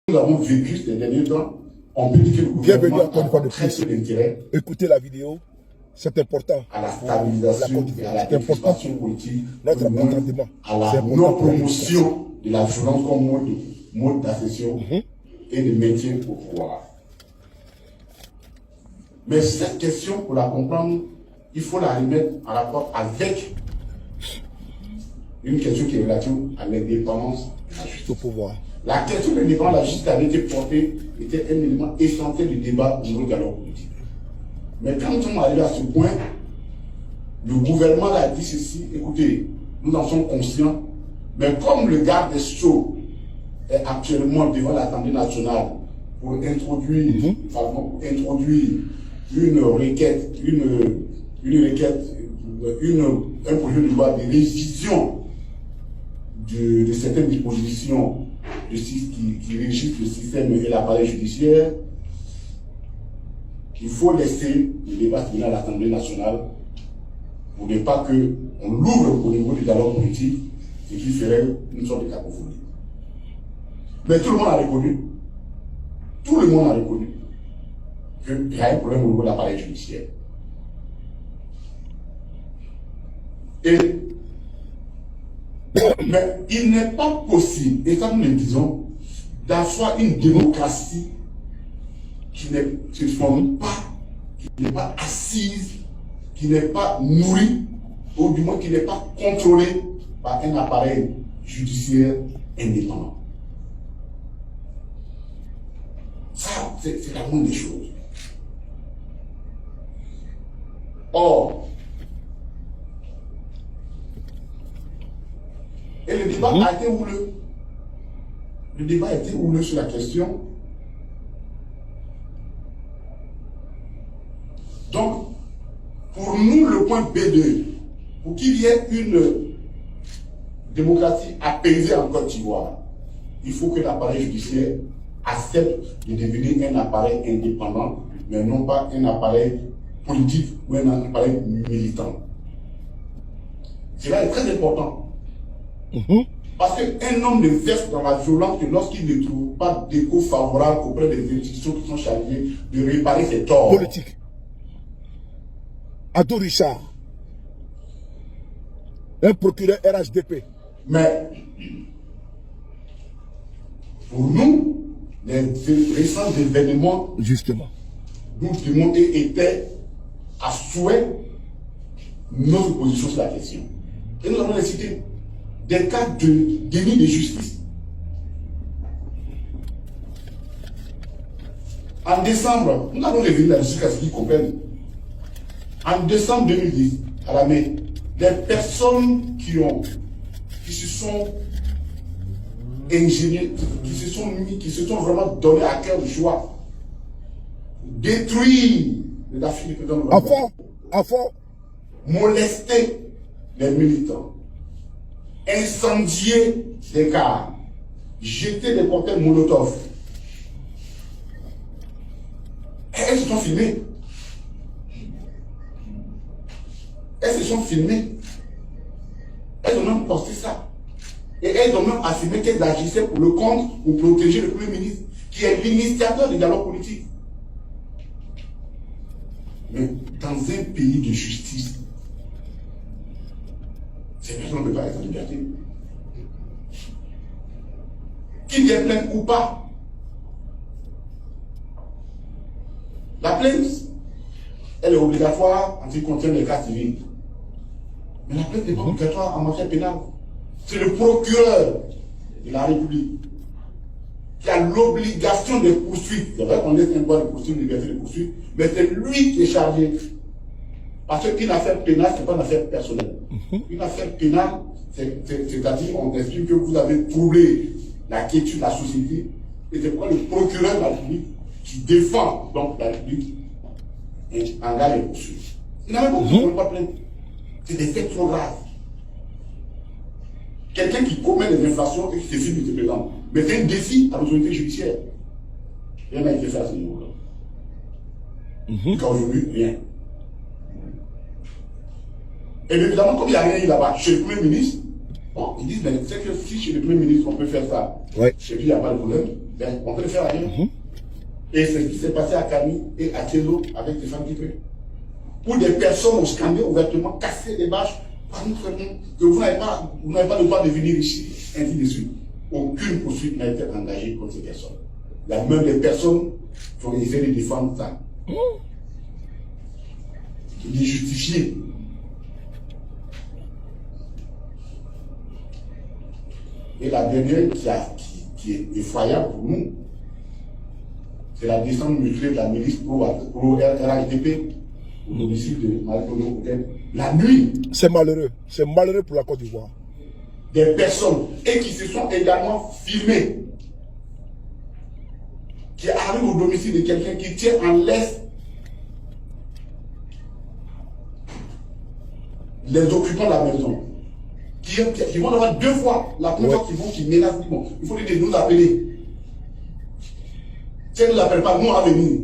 nous avons vécu ces derniers temps, on peut dire que le gouvernement a très peu d'intérêt. Écoutez la vidéo, c'est important. À la stabilisation et à la crispation politique, notre entendement. À la non-promotion de la violence comme mode d'accession et de maintien au pouvoir. Mais cette question, pour la comprendre, il faut la remettre en rapport avec une question qui est relative à l'indépendance de la justice. Au pouvoir. La question de l'indépendance de la justice avait été portée, était un élément essentiel du débat au niveau de la politique. Mais quand nous sommes arrivés à ce point, le gouvernement a dit ceci, écoutez, nous en sommes conscients, mais comme le garde des Sceaux est actuellement devant l'Assemblée nationale pour introduire, une requête, un projet de loi de révision de certaines dispositions qui régissent le système et l'appareil judiciaire, il faut laisser le débat finir à l'Assemblée nationale pour ne pas qu'on l'ouvre au niveau du dialogue politique, ce qui ferait une sorte de cacophonie. Mais tout le monde a reconnu, qu'il y a un problème au niveau de l'appareil judiciaire. Mais il n'est pas possible, et comme nous le disons, d'asseoir une démocratie qui ne se forme pas, qui n'est pas assise, qui n'est pas nourrie, ou du moins qui n'est pas contrôlée par un appareil judiciaire indépendant. Ça, c'est la moindre des choses. Or, et le débat a été houleux. Le débat a été houleux sur la question. Donc, pour nous, le point B2, pour qu'il y ait une démocratie apaisée en Côte d'Ivoire, il faut que l'appareil judiciaire accepte de devenir un appareil indépendant, mais non pas un appareil politique ou un appareil militant. Cela est très important. Parce qu'un homme ne verse dans la violence que lorsqu'il ne trouve pas d'écho favorable auprès des institutions qui sont chargées de réparer ses torts. Politique. Ado Richard, un procureur RHDP. Mais pour nous, les récents événements justement nous démontraient étaient à souhait notre position sur la question. Et nous avons cité des cas de déni de justice. En décembre, nous avons révélé la justice à ce qu'ils comprennent. En décembre 2010, à la mai, des personnes qui se sont ingéniées, qui se sont vraiment données à cœur du choix, détruire la fille du président de à fond, molester les militants, incendier des cars, jeter des cocktails Molotov. Elles se sont filmées. Elles se sont filmées. Elles ont même posté ça. Et elles ont même affirmé qu'elles agissaient pour le compte, pour protéger le Premier ministre, qui est l'initiateur du dialogue politique. Mais dans un pays de justice, ces personnes ne peuvent pas être en liberté. Qu'il y ait plainte ou pas. La plainte, elle est obligatoire en ce qui concerne les cas civils. Mais la plainte n'est pas obligatoire en matière pénale. C'est le procureur de la République qui a l'obligation de poursuivre. C'est vrai qu'on laisse un droit de poursuivre, une liberté de poursuivre, mais c'est lui qui est chargé. Parce qu'une affaire pénale, ce n'est pas une affaire personnelle. Une affaire pénale, c'est-à-dire on estime que vous avez troublé la quiétude de la société, et c'est pourquoi le procureur de la République qui défend donc la République engage les poursuites. Il n'a même pas besoin de pas plaindre. C'est des faits trop graves. Quelqu'un qui commet des infractions et qui se filme de présent. Mais c'est un défi à l'autorité judiciaire. Rien n'a été fait à ce niveau-là. Jusqu'à aujourd'hui, rien. Et évidemment, comme il n'y a rien eu là-bas, chez le Premier ministre, Bon, ils disent, mais c'est que si chez le Premier ministre, on peut faire ça, Ouais. chez lui, il n'y a pas de problème, ben, on peut le faire ailleurs. Et c'est ce qui s'est passé à Camille et à Thélo avec Stéphane Guipé. Où des personnes ont scandé ouvertement, cassé des bâches, par notre nom, que vous n'avez pas le droit de venir ici, ainsi de suite. Aucune poursuite n'a été engagée contre ces personnes. Il y a même des personnes qui ont essayé de défendre ça. De justifier. Et la dernière qui est effroyable pour nous, c'est la descente musclée de la milice pro RHDP au domicile de Marie-Claude. La nuit. C'est malheureux pour la Côte d'Ivoire. Des personnes et qui se sont également filmées, qui arrivent au domicile de quelqu'un qui tient en laisse les occupants de la maison, qui vont avoir 2 fois la première fois qui menacent. Bon, il faut dire de nous appeler. Si elle ne nous appelle pas, nous à venir.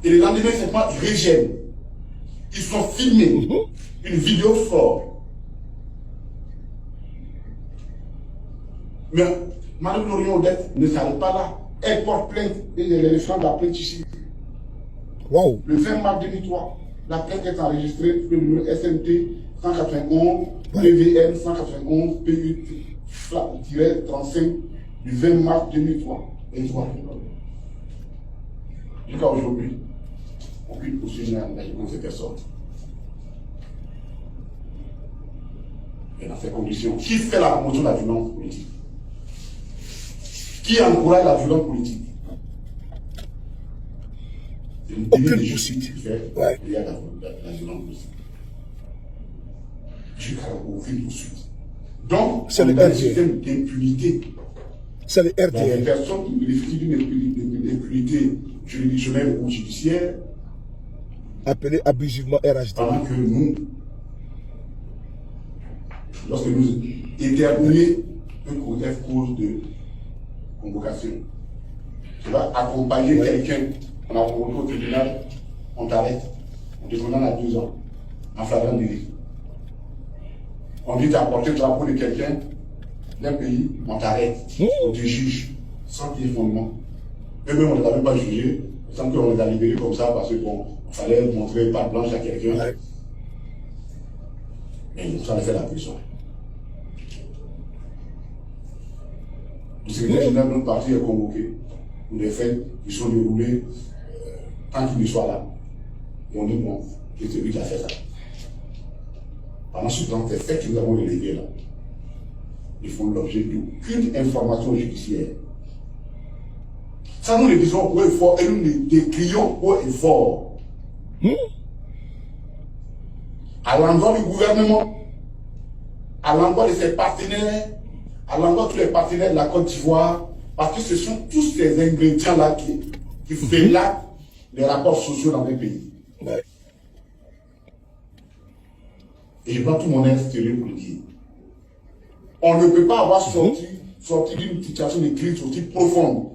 Et le lendemain, c'est pas ils reviennent. Ils sont filmés. Une vidéo sort. Mais Marie-Laurion Odette ne s'arrête pas là. Elle porte plainte et les femmes la plainte ici. Wow. Le 20 mars 2003, la plainte est enregistrée sur le numéro SMT 191 PVM 191 PU-35 du 20 mars 2003. Jusqu'à aujourd'hui, aucune poursuite n'a engagé contre ces personnes. Et dans ces conditions, qui fait la promotion de la violence politique? Qui encourage la violence politique? C'est une Aucune poursuite poursuite. qui fait il y a la violence politique. Jusqu'à aucune poursuite. Donc, c'est on le est dans un RDR. système d'impunité. C'est le Il y a des RDR. personnes qui bénéficient d'une impunité juridictionnelle ou judiciaire, Appelé abusivement RHD. pendant que nous, lorsque nous éternuer une cause de convocation, tu vas accompagner quelqu'un, on a rencontré au tribunal, on t'arrête, on te condamne à 2 ans, en flagrant délit. On dit d'apporter le drapeau de quelqu'un d'un pays, on t'arrête, on te juge, sans qu'il y ait fondement. Eux-mêmes, on ne les avait pas jugés, sans qu'on les a libérés comme ça, parce que bon, il fallait montrer patte blanche à quelqu'un. Ouais. Mais ils ont fait la prison. Le secrétaire général de notre parti est convoqué pour des faits qui sont déroulés tant qu'il ne soit là. Et on dit bon, c'est lui qui a fait ça. Pendant ce temps, ces faits que nous avons relevés là, ils font l'objet d'aucune information judiciaire. Ça, nous le disons haut et fort et nous le décrions haut et fort. À l'endroit du gouvernement, à l'endroit de ses partenaires, à l'endroit de tous les partenaires de la Côte d'Ivoire, parce que ce sont tous ces ingrédients-là qui font là les rapports sociaux dans les pays. Ouais. Et je prends tout mon air sérieux pour le dire. On ne peut pas avoir sorti d'une situation de crise aussi profonde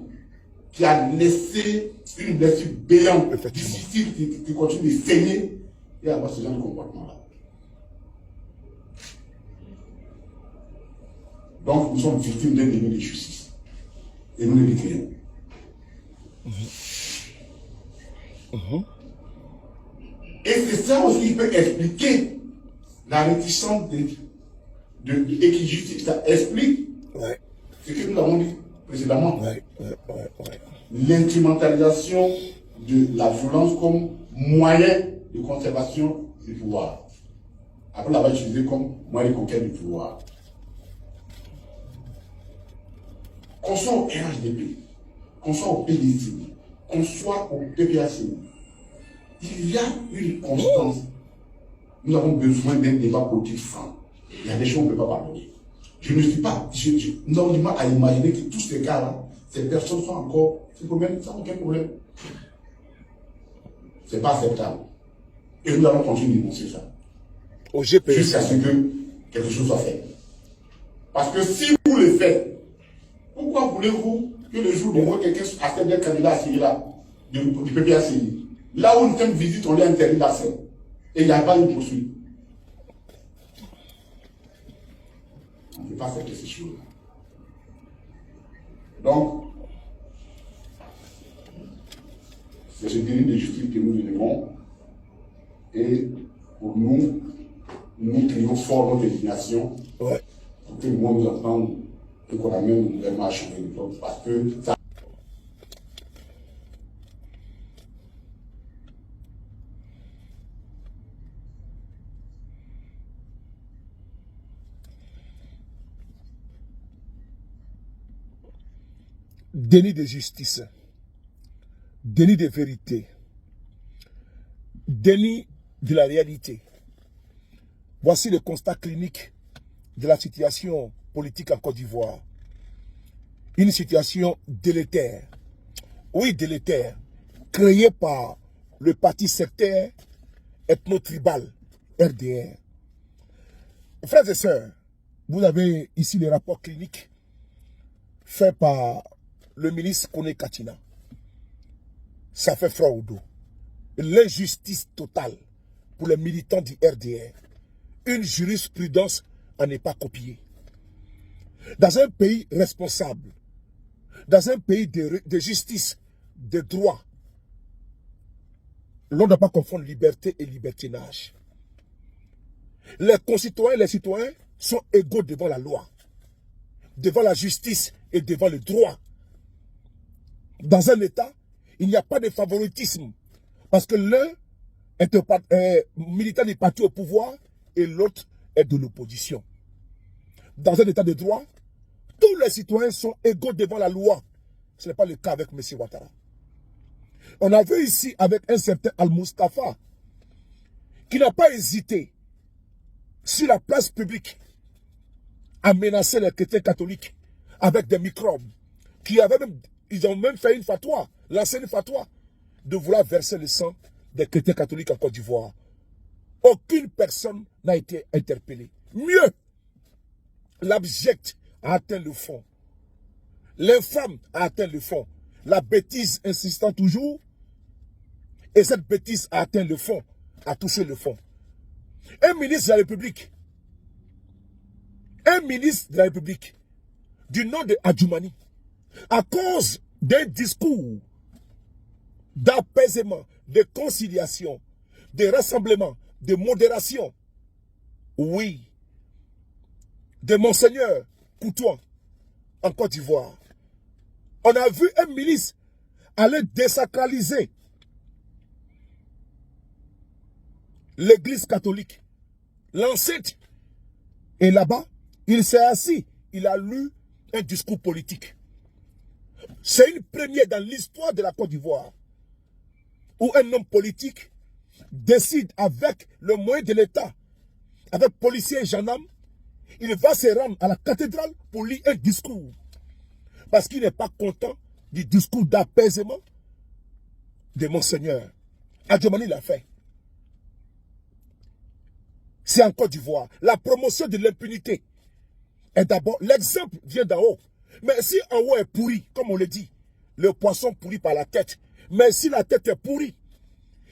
qui a laissé une blessure béante, difficile, qui continue de saigner et avoir ce genre de comportement-là. Donc, nous sommes victimes d'un déni de justice. Et nous le décrions. Et c'est ça aussi qui peut expliquer la réticence et qui justifie, ça explique ce que nous avons dit précédemment. L'instrumentalisation de la violence comme moyen de conservation du pouvoir. Après l'avoir utilisé comme moyen de conquête du pouvoir. Qu'on soit au RHDP, qu'on soit au PDC, qu'on soit au PPAC, il y a une constance. Nous avons besoin d'un débat politique franc. Il y a des choses qu'on ne peut pas pardonner. Je ne suis pas, nous avons du mal à imaginer que tous ces cas-là, ces personnes sont encore, sans aucun problème. Ce n'est pas acceptable. Et nous allons continuer de dénoncer ça. Au GPS. Jusqu'à ce que quelque chose soit fait. Parce que si vous le faites, pourquoi voulez-vous que le jour où quelqu'un accepte d'être candidat à celui-là, du PPAC, là où une telle visite, on lui a interdit d'accès, et il n'y a pas eu de poursuite. On ne peut pas accepter ces choses-là. Donc, c'est ce délit de justice que nous élevons. Et pour nous, nous crions fort notre indignation. Ouais. Pour que le monde nous entende et qu'on amène vraiment à changer les choses. Parce que ça. Déni de justice, déni de vérité, déni de la réalité. Voici le constat clinique de la situation politique en Côte d'Ivoire. Une situation délétère, oui délétère, créée par le parti sectaire ethno-tribal RDR. Frères et sœurs, vous avez ici les rapports cliniques faits par le ministre Kone Katina. Ça fait froid au dos. L'injustice totale pour les militants du RDR. Une jurisprudence à ne pas copier. Dans un pays responsable, dans un pays de justice, de droit, l'on ne doit pas confondre liberté et libertinage. Les concitoyens et les citoyens sont égaux devant la loi, devant la justice et devant le droit. Dans un État, il n'y a pas de favoritisme. Parce que l'un est militant du parti au pouvoir et l'autre est de l'opposition. Dans un État de droit, tous les citoyens sont égaux devant la loi. Ce n'est pas le cas avec M. Ouattara. On a vu ici avec un certain Al-Mustafa qui n'a pas hésité sur la place publique à menacer les chrétiens catholiques avec des microbes ils ont même fait une fatwa, lancé une fatwa, de vouloir verser le sang des chrétiens catholiques en Côte d'Ivoire. Aucune personne n'a été interpellée. Mieux, l'abject a atteint le fond. L'infâme a atteint le fond. La bêtise insistant toujours, et cette bêtise a atteint le fond, a touché le fond. Un ministre de la République, du nom de Adjoumani, à cause d'un discours d'apaisement, de conciliation, de rassemblement, de modération, oui, de Monseigneur Coutouan en Côte d'Ivoire. On a vu un ministre aller désacraliser l'église catholique, l'ancêtre. Et là-bas, il s'est assis, il a lu un discours politique. C'est une première dans l'histoire de la Côte d'Ivoire où un homme politique décide avec le moyen de l'État, avec policiers et gendarmes, il va se rendre à la cathédrale pour lire un discours. Parce qu'il n'est pas content du discours d'apaisement de Monseigneur. Adjoumani l'a fait. C'est en Côte d'Ivoire. La promotion de l'impunité est d'abord, l'exemple vient d'en haut. Mais si en haut est pourri, comme on le dit, le poisson pourrit par la tête. Mais si la tête est pourrie,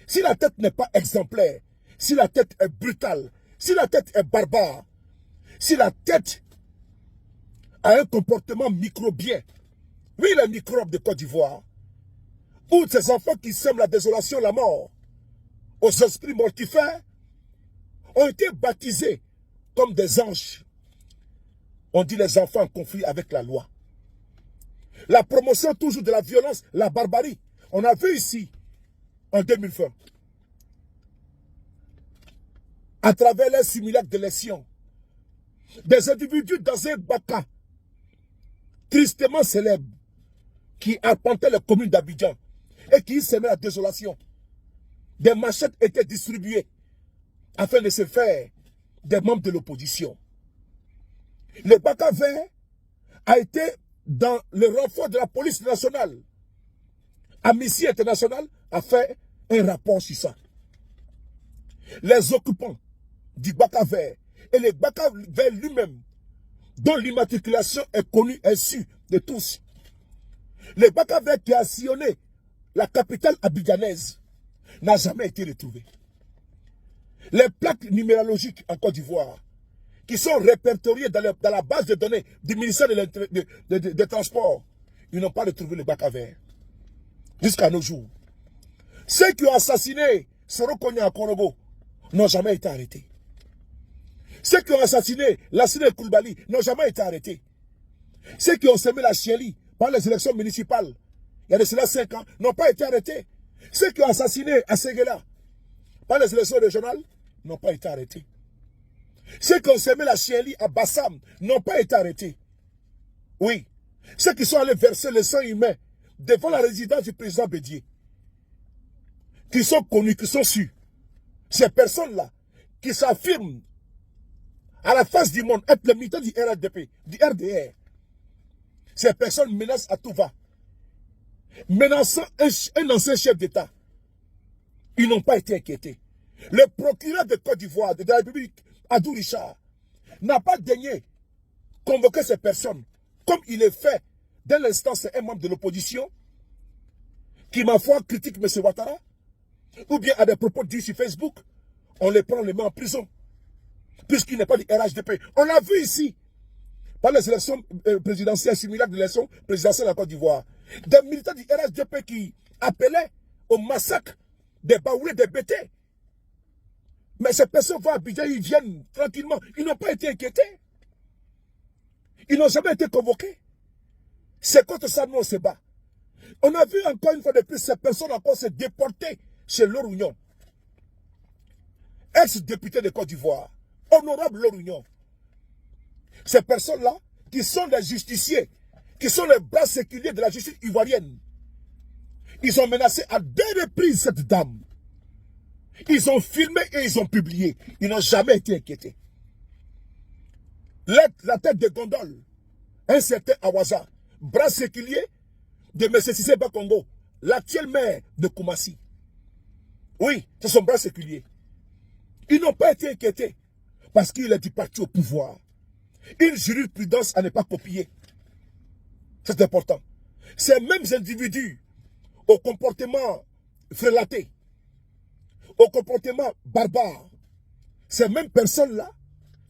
si la tête n'est pas exemplaire, si la tête est brutale, si la tête est barbare, si la tête a un comportement microbien, oui, les microbes de Côte d'Ivoire, ou ces enfants qui sèment la désolation, la mort, aux esprits mortifères, ont été baptisés comme des anges. On dit les enfants en conflit avec la loi. La promotion toujours de la violence, la barbarie. On a vu ici, en 2020, à travers les simulacres d'élection, des individus dans un baka, tristement célèbre, qui arpentaient les communes d'Abidjan et qui semaient la désolation. Des machettes étaient distribuées afin de se faire des membres de l'opposition. Le baka vert a été dans le renfort de la police nationale. Amnesty International a fait un rapport sur ça. Les occupants du baka vert et le baka vert lui-même, dont l'immatriculation est connue et sûre de tous. Le baka vert qui a sillonné la capitale abidjanaise n'a jamais été retrouvé. Les plaques numérologiques en Côte d'Ivoire qui sont répertoriés dans la base de données du ministère des Transports, ils n'ont pas retrouvé le bac à verre. Jusqu'à nos jours. Ceux qui ont assassiné Soro-Kogna à Korogo n'ont jamais été arrêtés. Ceux qui ont assassiné Lassine Koulibaly n'ont jamais été arrêtés. Ceux qui ont semé la chienlit par les élections municipales, il y a de cela 5 ans, n'ont pas été arrêtés. Ceux qui ont assassiné Asseguela par les élections régionales n'ont pas été arrêtés. Ceux qui ont semé la chienlit à Bassam n'ont pas été arrêtés. Oui. Ceux qui sont allés verser le sang humain devant la résidence du président Bédié, qui sont connus, qui sont sûrs. Ces personnes-là, qui s'affirment à la face du monde, être le militant du RDP, du RDR. Ces personnes menacent à tout va. Menaçant un ancien chef d'État. Ils n'ont pas été inquiétés. Le procureur de Côte d'Ivoire, de la République, Adou Richard, n'a pas daigné convoquer ces personnes, comme il est fait. Dès l'instant, c'est un membre de l'opposition qui, ma foi, critique M. Ouattara, ou bien a des propos dits sur Facebook, on les prend, on les met en prison, puisqu'il n'est pas du RHDP. On l'a vu ici, par les élections présidentielles, similaires de l'élection présidentielle en Côte d'Ivoire. Des militants du RHDP qui appelaient au massacre des Baoulés, des BT. Mais ces personnes vont à Abidjan, ils viennent tranquillement. Ils n'ont pas été inquiétés. Ils n'ont jamais été convoqués. C'est contre ça, nous, on se bat. On a vu encore une fois de plus ces personnes encore se déporter chez Lorounion. Ex-député de Côte d'Ivoire, honorable Lorounion. Ces personnes-là, qui sont des justiciers, qui sont les bras séculiers de la justice ivoirienne, ils ont menacé à 2 reprises cette dame. Ils ont filmé et ils ont publié. Ils n'ont jamais été inquiétés. La tête de gondole, un certain Awaza, bras séculier de M. Cissé Bakongo, l'actuel maire de Koumassi. Oui, c'est son bras séculier. Ils n'ont pas été inquiétés parce qu'il est du parti au pouvoir. Une jurisprudence à ne pas copier. C'est important. Ces mêmes individus au comportement frélaté, au comportement barbare, ces mêmes personnes-là,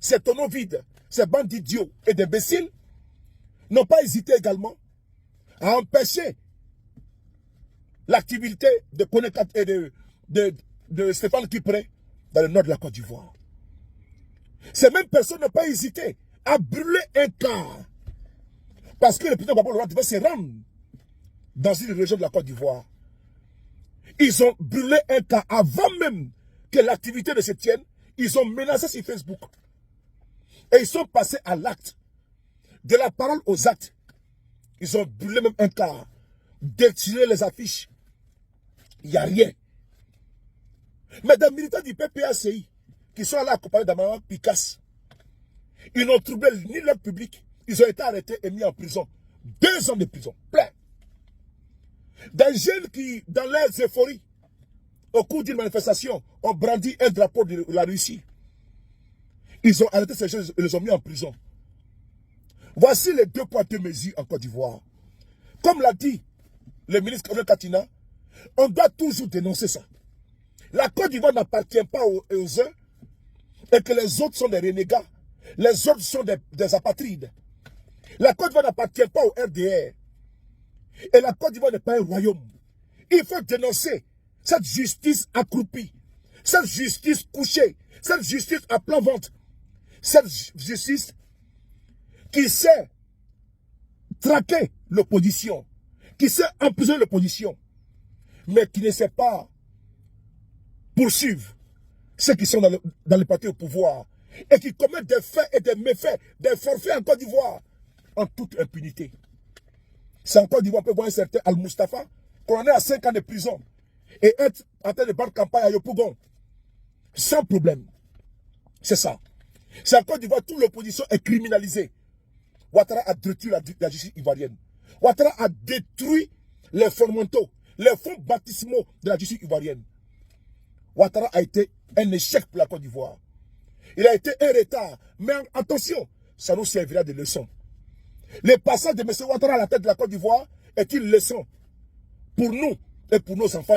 ces tonneaux vides, ces bandes d'idiots et d'imbéciles, n'ont pas hésité également à empêcher l'activité de Konekat et de Stéphane Kipré dans le nord de la Côte d'Ivoire. Ces mêmes personnes n'ont pas hésité à brûler un car parce que le président Gbagbo devait se rendre dans une région de la Côte d'Ivoire. Ils ont brûlé un car avant même que l'activité ne se tienne. Ils ont menacé sur Facebook. Et ils sont passés à l'acte. De la parole aux actes. Ils ont brûlé même un car. Détiré les affiches. Il n'y a rien. Mais des militants du PPACI qui sont allés accompagner d'Amara Picasse, ils n'ont troublé ni leur public. Ils ont été arrêtés et mis en prison. 2 ans de prison. Plein. Des jeunes qui, dans leurs euphories, au cours d'une manifestation, ont brandi un drapeau de la Russie. Ils ont arrêté ces jeunes et les ont mis en prison. Voici les 2 poids 2 mesures en Côte d'Ivoire. Comme l'a dit le ministre Colonel Katina, on doit toujours dénoncer ça. La Côte d'Ivoire n'appartient pas aux uns et que les autres sont des renégats. Les autres sont des apatrides. La Côte d'Ivoire n'appartient pas au RDR. Et la Côte d'Ivoire n'est pas un royaume. Il faut dénoncer cette justice accroupie, cette justice couchée, cette justice à plan ventre, cette justice qui sait traquer l'opposition, qui sait emprisonner l'opposition, mais qui ne sait pas poursuivre ceux qui sont dans le parti au pouvoir et qui commettent des faits et des méfaits, des forfaits en Côte d'Ivoire en toute impunité. C'est en Côte d'Ivoire, on peut voir un certain Al-Mustafa, condamné à 5 ans de prison et être en train de battre campagne à Yopougon. Sans problème. C'est ça. C'est en Côte d'Ivoire, toute l'opposition est criminalisée. Ouattara a détruit la justice ivoirienne. Ouattara a détruit les fondamentaux, les fonds baptismaux de la justice ivoirienne. Ouattara a été un échec pour la Côte d'Ivoire. Il a été un retard. Mais attention, ça nous servira de leçon. Le passage de M. Ouattara à la tête de la Côte d'Ivoire est une leçon pour nous et pour nos enfants.